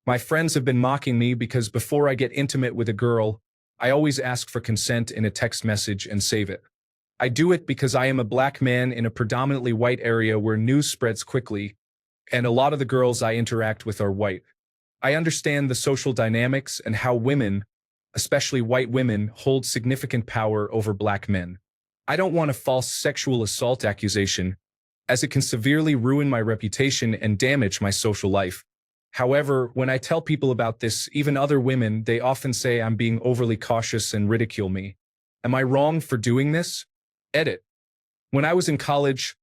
My friends have been mocking me because before I get intimate with a girl, I always ask for consent in a text message and save it. I do it because I am a black man in a predominantly white area where news spreads quickly, and a lot of the girls I interact with are white. I understand the social dynamics and how women, especially white women, hold significant power over black men. I don't want a false sexual assault accusation, as it can severely ruin my reputation and damage my social life. However, when I tell people about this, even other women, they often say I'm being overly cautious and ridicule me. Am I wrong for doing this? Edit. When I was in college,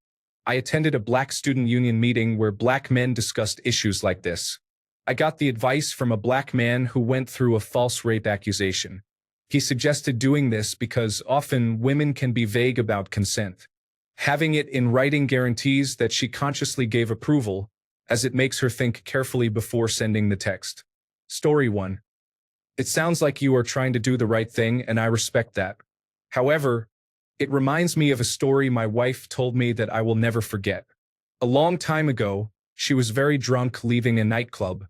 I attended a Black Student Union meeting where black men discussed issues like this. I got the advice from a black man who went through a false rape accusation. He suggested doing this because often women can be vague about consent. Having it in writing guarantees that she consciously gave approval, as it makes her think carefully before sending the text. Story 1. It sounds like you are trying to do the right thing, and I respect that. However, it reminds me of a story my wife told me that I will never forget. A long time ago, she was very drunk leaving a nightclub.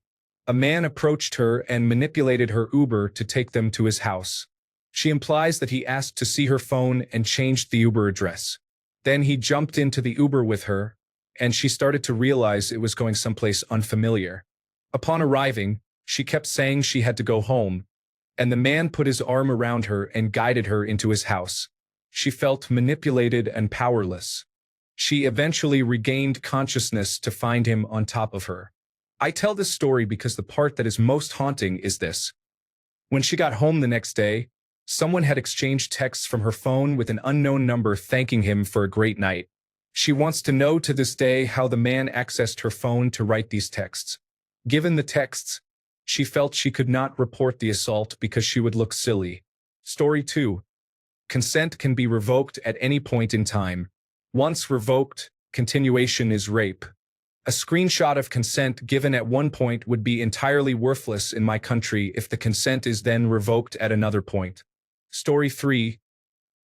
A man approached her and manipulated her Uber to take them to his house. She implies that he asked to see her phone and changed the Uber address. Then he jumped into the Uber with her, and she started to realize it was going someplace unfamiliar. Upon arriving, she kept saying she had to go home, and the man put his arm around her and guided her into his house. She felt manipulated and powerless. She eventually regained consciousness to find him on top of her. I tell this story because the part that is most haunting is this. When she got home the next day, someone had exchanged texts from her phone with an unknown number thanking him for a great night. She wants to know to this day how the man accessed her phone to write these texts. Given the texts, she felt she could not report the assault because she would look silly. Story 2. Consent can be revoked at any point in time. Once revoked, continuation is rape. A screenshot of consent given at one point would be entirely worthless in my country if the consent is then revoked at another point. Story 3.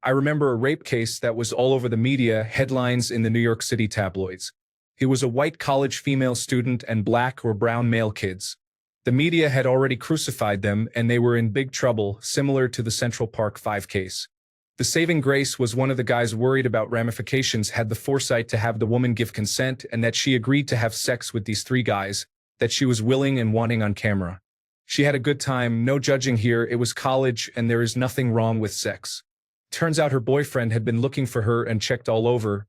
I remember a rape case that was all over the media, headlines in the New York City tabloids. It was a white college female student and black or brown male kids. The media had already crucified them, and they were in big trouble, similar to the Central Park 5 case. The saving grace was one of the guys worried about ramifications had the foresight to have the woman give consent and that she agreed to have sex with these 3 guys, that she was willing and wanting on camera. She had a good time, no judging here, it was college and there is nothing wrong with sex. Turns out her boyfriend had been looking for her and checked all over.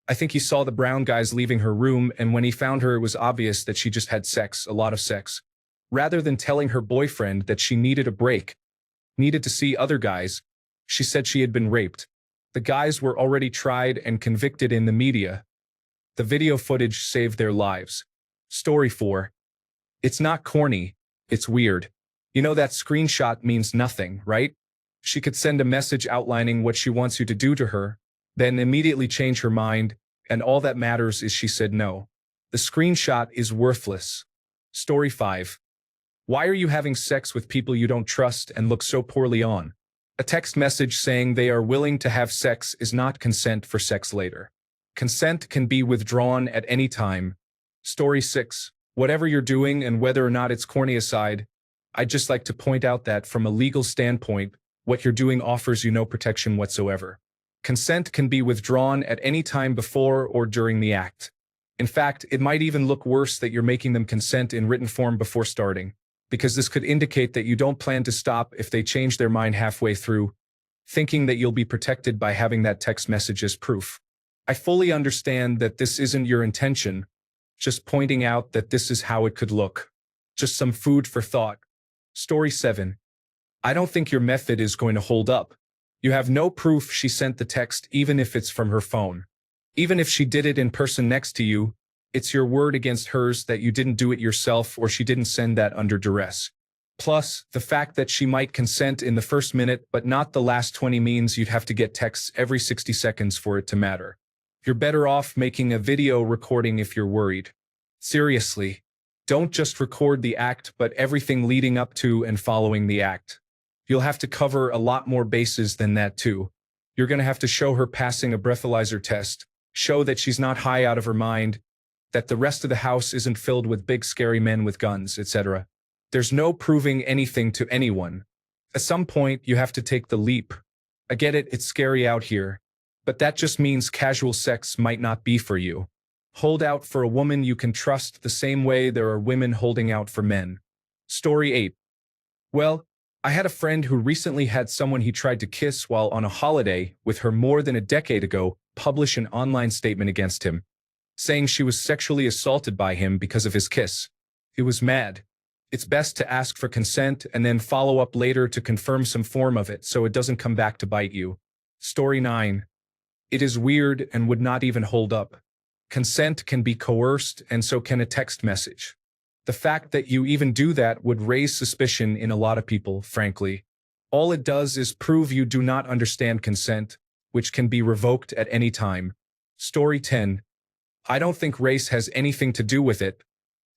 I think he saw the brown guys leaving her room, and when he found her it was obvious that she just had sex, a lot of sex. Rather than telling her boyfriend that she needed a break, needed to see other guys, she said she had been raped. The guys were already tried and convicted in the media. The video footage saved their lives. Story 4. It's not corny, it's weird. You know that screenshot means nothing, right? She could send a message outlining what she wants you to do to her, then immediately change her mind, and all that matters is she said no. The screenshot is worthless. Story 5. Why are you having sex with people you don't trust and look so poorly on? A text message saying they are willing to have sex is not consent for sex later. Consent can be withdrawn at any time. Story 6. Whatever you're doing and whether or not it's corny aside, I'd just like to point out that from a legal standpoint, what you're doing offers you no protection whatsoever. Consent can be withdrawn at any time before or during the act. In fact, it might even look worse that you're making them consent in written form before starting, because this could indicate that you don't plan to stop if they change their mind halfway through, thinking that you'll be protected by having that text message as proof. I fully understand that this isn't your intention, just pointing out that this is how it could look. Just some food for thought. Story 7. I don't think your method is going to hold up. You have no proof she sent the text even if it's from her phone. Even if she did it in person next to you, it's your word against hers that you didn't do it yourself or she didn't send that under duress. Plus, the fact that she might consent in the first minute but not the last 20 means you'd have to get texts every 60 seconds for it to matter. You're better off making a video recording if you're worried. Seriously, don't just record the act but everything leading up to and following the act. You'll have to cover a lot more bases than that too. You're going to have to show her passing a breathalyzer test, show that she's not high out of her mind, that the rest of the house isn't filled with big scary men with guns, etc. There's no proving anything to anyone. At some point, you have to take the leap. I get it, it's scary out here. But that just means casual sex might not be for you. Hold out for a woman you can trust the same way there are women holding out for men. Story 8. Well, I had a friend who recently had someone he tried to kiss while on a holiday with her more than a decade ago publish an online statement against him, saying she was sexually assaulted by him because of his kiss. He was mad. It's best to ask for consent and then follow up later to confirm some form of it so it doesn't come back to bite you. Story 9. It is weird and would not even hold up. Consent can be coerced, and so can a text message. The fact that you even do that would raise suspicion in a lot of people, frankly. All it does is prove you do not understand consent, which can be revoked at any time. Story 10. I don't think race has anything to do with it.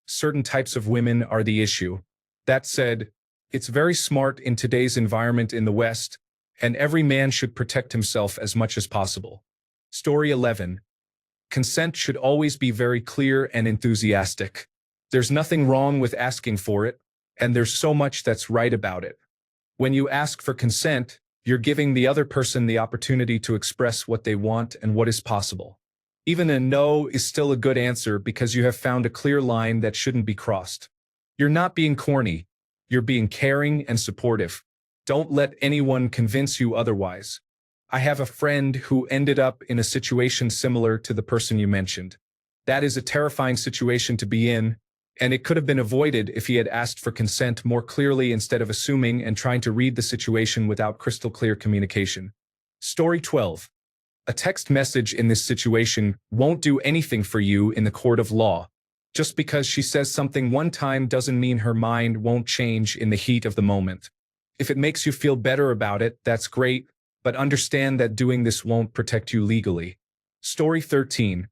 Certain types of women are the issue. That said, it's very smart in today's environment in the West, and every man should protect himself as much as possible. Story 11. Consent should always be very clear and enthusiastic. There's nothing wrong with asking for it, and there's so much that's right about it. When you ask for consent, you're giving the other person the opportunity to express what they want and what is possible. Even a no is still a good answer because you have found a clear line that shouldn't be crossed. You're not being corny. You're being caring and supportive. Don't let anyone convince you otherwise. I have a friend who ended up in a situation similar to the person you mentioned. That is a terrifying situation to be in, and it could have been avoided if he had asked for consent more clearly instead of assuming and trying to read the situation without crystal clear communication. Story 12. A text message in this situation won't do anything for you in the court of law. Just because she says something one time doesn't mean her mind won't change in the heat of the moment. If it makes you feel better about it, that's great, but understand that doing this won't protect you legally. Story 13.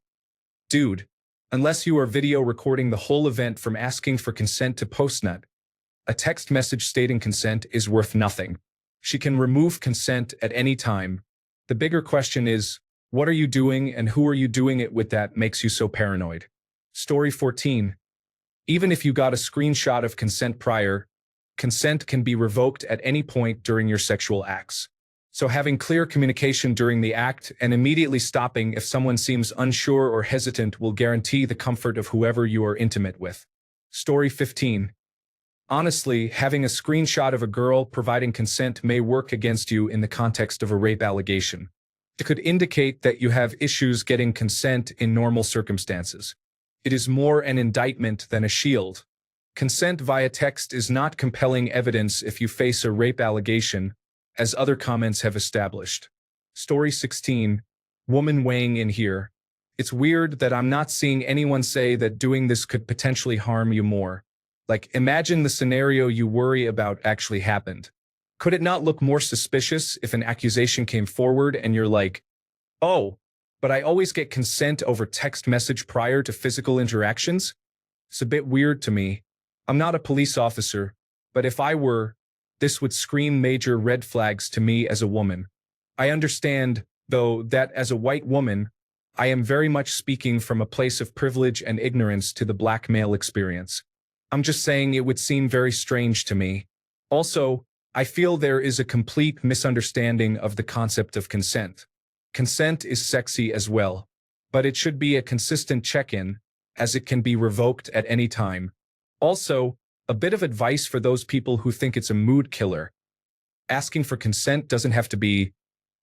Dude, unless you are video recording the whole event from asking for consent to postnut, a text message stating consent is worth nothing. She can remove consent at any time. The bigger question is, what are you doing and who are you doing it with that makes you so paranoid? Story 14. Even if you got a screenshot of consent prior, consent can be revoked at any point during your sexual acts. So having clear communication during the act and immediately stopping if someone seems unsure or hesitant will guarantee the comfort of whoever you are intimate with. Story 15. Honestly, having a screenshot of a girl providing consent may work against you in the context of a rape allegation. It could indicate that you have issues getting consent in normal circumstances. It is more an indictment than a shield. Consent via text is not compelling evidence if you face a rape allegation, as other comments have established. Story 16. Woman weighing in here. It's weird that I'm not seeing anyone say that doing this could potentially harm you more. Like, imagine the scenario you worry about actually happened. Could it not look more suspicious if an accusation came forward and you're like, oh, but I always get consent over text message prior to physical interactions? It's a bit weird to me. I'm not a police officer, but if I were, this would scream major red flags to me as a woman. I understand, though, that as a white woman, I am very much speaking from a place of privilege and ignorance to the black male experience. I'm just saying it would seem very strange to me. Also, I feel there is a complete misunderstanding of the concept of consent. Consent is sexy as well, but it should be a consistent check-in, as it can be revoked at any time. Also, a bit of advice for those people who think it's a mood killer. Asking for consent doesn't have to be,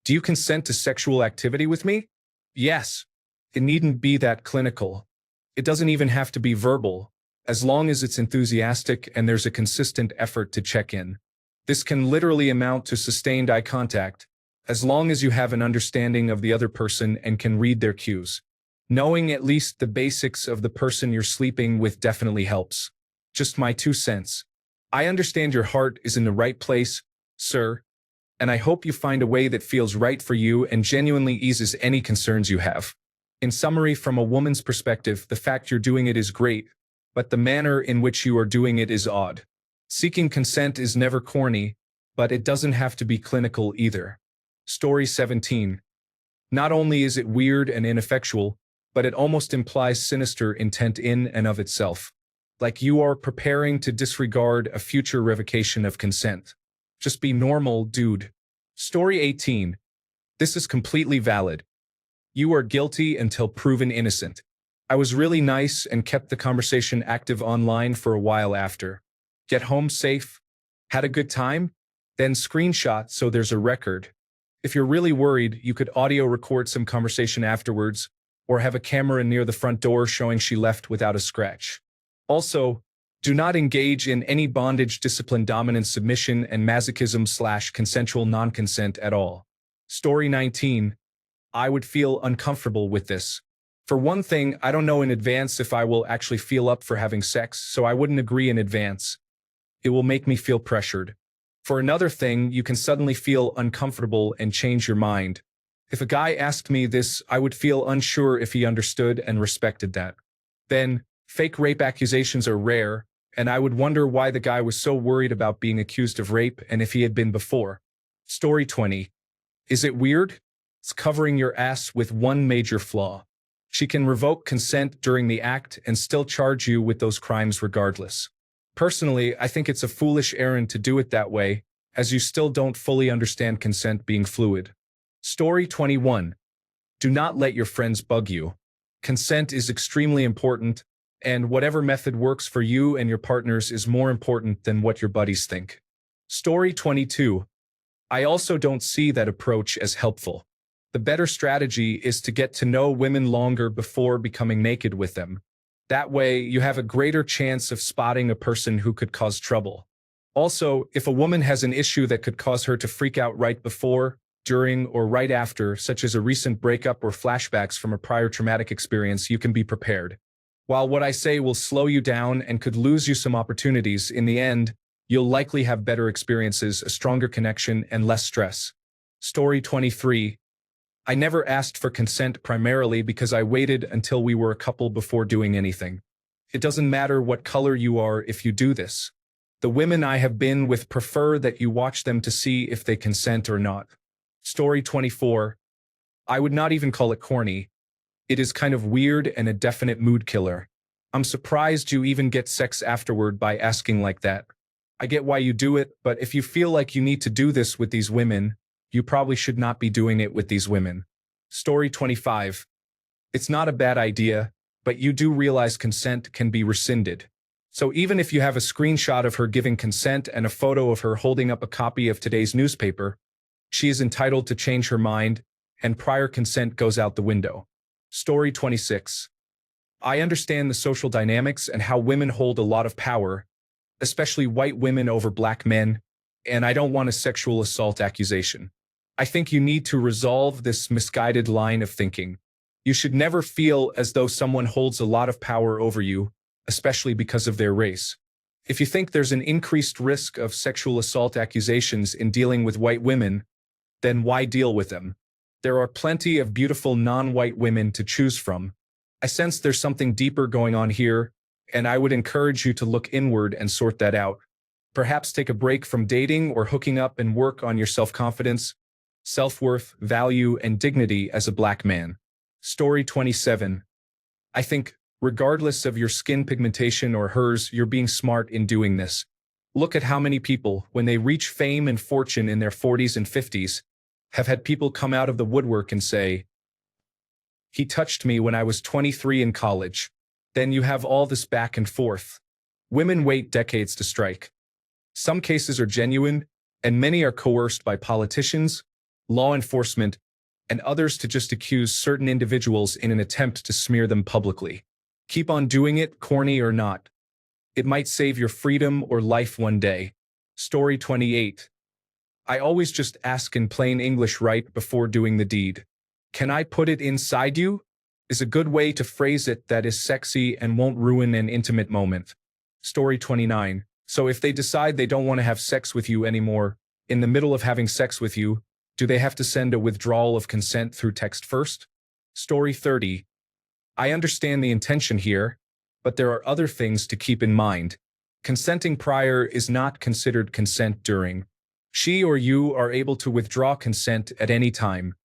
do you consent to sexual activity with me? Yes. It needn't be that clinical. It doesn't even have to be verbal, as long as it's enthusiastic and there's a consistent effort to check in. This can literally amount to sustained eye contact, as long as you have an understanding of the other person and can read their cues. Knowing at least the basics of the person you're sleeping with definitely helps. Just my 2 cents. I understand your heart is in the right place, sir, and I hope you find a way that feels right for you and genuinely eases any concerns you have. In summary, from a woman's perspective, the fact you're doing it is great, but the manner in which you are doing it is odd. Seeking consent is never corny, but it doesn't have to be clinical either. Story 17. Not only is it weird and ineffectual, but it almost implies sinister intent in and of itself. like you are preparing to disregard a future revocation of consent. Just be normal, dude. Story 18. This is completely valid. You are guilty until proven innocent. I was really nice and kept the conversation active online for a while after. Get home safe? Had a good time? Then screenshot so there's a record. If you're really worried, you could audio record some conversation afterwards, or have a camera near the front door showing she left without a scratch. Also, do not engage in any bondage, discipline, dominance, submission, and masochism/consensual non-consent at all. Story 19. I would feel uncomfortable with this. For one thing, I don't know in advance if I will actually feel up for having sex, so I wouldn't agree in advance. It will make me feel pressured. For another thing, you can suddenly feel uncomfortable and change your mind. If a guy asked me this, I would feel unsure if he understood and respected that. Then, fake rape accusations are rare, and I would wonder why the guy was so worried about being accused of rape and if he had been before. Story 20. Is it weird? It's covering your ass with one major flaw. She can revoke consent during the act and still charge you with those crimes regardless. Personally, I think it's a foolish errand to do it that way, as you still don't fully understand consent being fluid. Story 21. Do not let your friends bug you. Consent is extremely important, and whatever method works for you and your partners is more important than what your buddies think. Story 22. I also don't see that approach as helpful. The better strategy is to get to know women longer before becoming naked with them. That way, you have a greater chance of spotting a person who could cause trouble. Also, if a woman has an issue that could cause her to freak out right before, during, or right after, such as a recent breakup or flashbacks from a prior traumatic experience, you can be prepared. While what I say will slow you down and could lose you some opportunities, in the end, you'll likely have better experiences, a stronger connection, and less stress. Story 23. I never asked for consent primarily because I waited until we were a couple before doing anything. It doesn't matter what color you are if you do this. The women I have been with prefer that you watch them to see if they consent or not. Story 24. I would not even call it corny. It is kind of weird and a definite mood killer. I'm surprised you even get sex afterward by asking like that. I get why you do it, but if you feel like you need to do this with these women, you probably should not be doing it with these women. Story 25. It's not a bad idea, but you do realize consent can be rescinded. So even if you have a screenshot of her giving consent and a photo of her holding up a copy of today's newspaper, she is entitled to change her mind, and prior consent goes out the window. Story 26. I understand the social dynamics and how women hold a lot of power, especially white women over black men, and I don't want a sexual assault accusation. I think you need to resolve this misguided line of thinking. You should never feel as though someone holds a lot of power over you, especially because of their race. If you think there's an increased risk of sexual assault accusations in dealing with white women, then why deal with them? There are plenty of beautiful non-white women to choose from. I sense there's something deeper going on here, and I would encourage you to look inward and sort that out. Perhaps take a break from dating or hooking up and work on your self-confidence, self-worth, value, and dignity as a black man. Story 27. I think, regardless of your skin pigmentation or hers, you're being smart in doing this. Look at how many people, when they reach fame and fortune in their 40s and 50s, have had people come out of the woodwork and say, "He touched me when I was 23 in college." Then you have all this back and forth. Women wait decades to strike. Some cases are genuine, and many are coerced by politicians, law enforcement, and others to just accuse certain individuals in an attempt to smear them publicly. Keep on doing it, corny or not. It might save your freedom or life one day. Story 28. I always just ask in plain English right before doing the deed. "Can I put it inside you?" is a good way to phrase it that is sexy and won't ruin an intimate moment. Story 29. So if they decide they don't want to have sex with you anymore, in the middle of having sex with you, do they have to send a withdrawal of consent through text first? Story 30. I understand the intention here, but there are other things to keep in mind. Consenting prior is not considered consent during. She or you are able to withdraw consent at any time.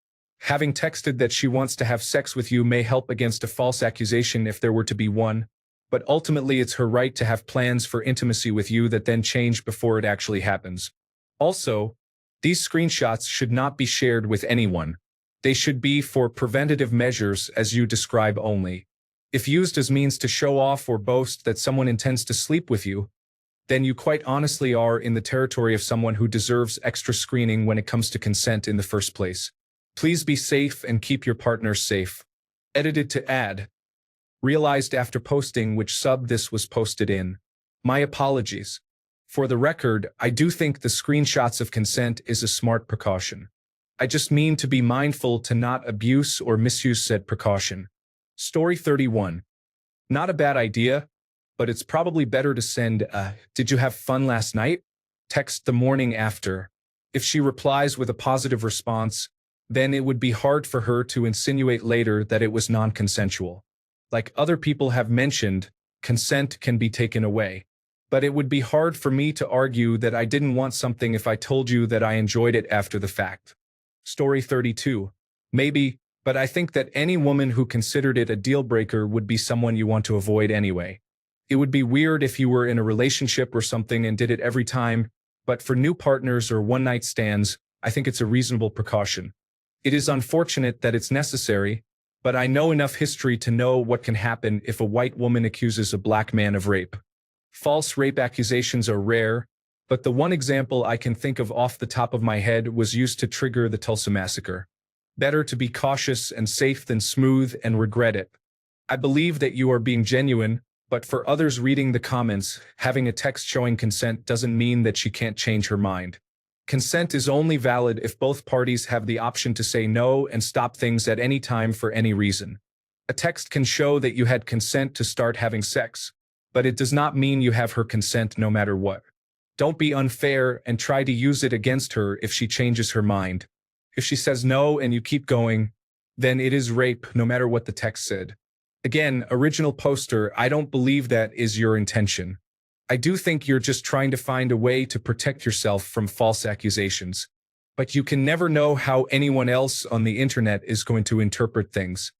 Having texted that she wants to have sex with you may help against a false accusation if there were to be one, but ultimately it's her right to have plans for intimacy with you that then change before it actually happens. Also, these screenshots should not be shared with anyone. They should be for preventative measures as you describe only. If used as means to show off or boast that someone intends to sleep with you, then you quite honestly are in the territory of someone who deserves extra screening when it comes to consent in the first place. Please be safe and keep your partners safe. Edited to add. Realized after posting which sub this was posted in. My apologies. For the record, I do think the screenshots of consent is a smart precaution. I just mean to be mindful to not abuse or misuse said precaution. Story 31. Not a bad idea, but it's probably better to send a "Did you have fun last night?" text the morning after. If she replies with a positive response, then it would be hard for her to insinuate later that it was non-consensual. Like other people have mentioned, consent can be taken away. But it would be hard for me to argue that I didn't want something if I told you that I enjoyed it after the fact. Story 32. Maybe, but I think that any woman who considered it a deal breaker would be someone you want to avoid anyway. It would be weird if you were in a relationship or something and did it every time, but for new partners or one-night stands, I think it's a reasonable precaution. It is unfortunate that it's necessary, but I know enough history to know what can happen if a white woman accuses a black man of rape. False rape accusations are rare, but the one example I can think of off the top of my head was used to trigger the Tulsa massacre. Better to be cautious and safe than smooth and regret it. I believe that you are being genuine, but for others reading the comments, having a text showing consent doesn't mean that she can't change her mind. Consent is only valid if both parties have the option to say no and stop things at any time for any reason. A text can show that you had consent to start having sex, but it does not mean you have her consent no matter what. Don't be unfair and try to use it against her if she changes her mind. If she says no and you keep going, then it is rape no matter what the text said. Again, original poster, I don't believe that is your intention. I do think you're just trying to find a way to protect yourself from false accusations. But you can never know how anyone else on the internet is going to interpret things.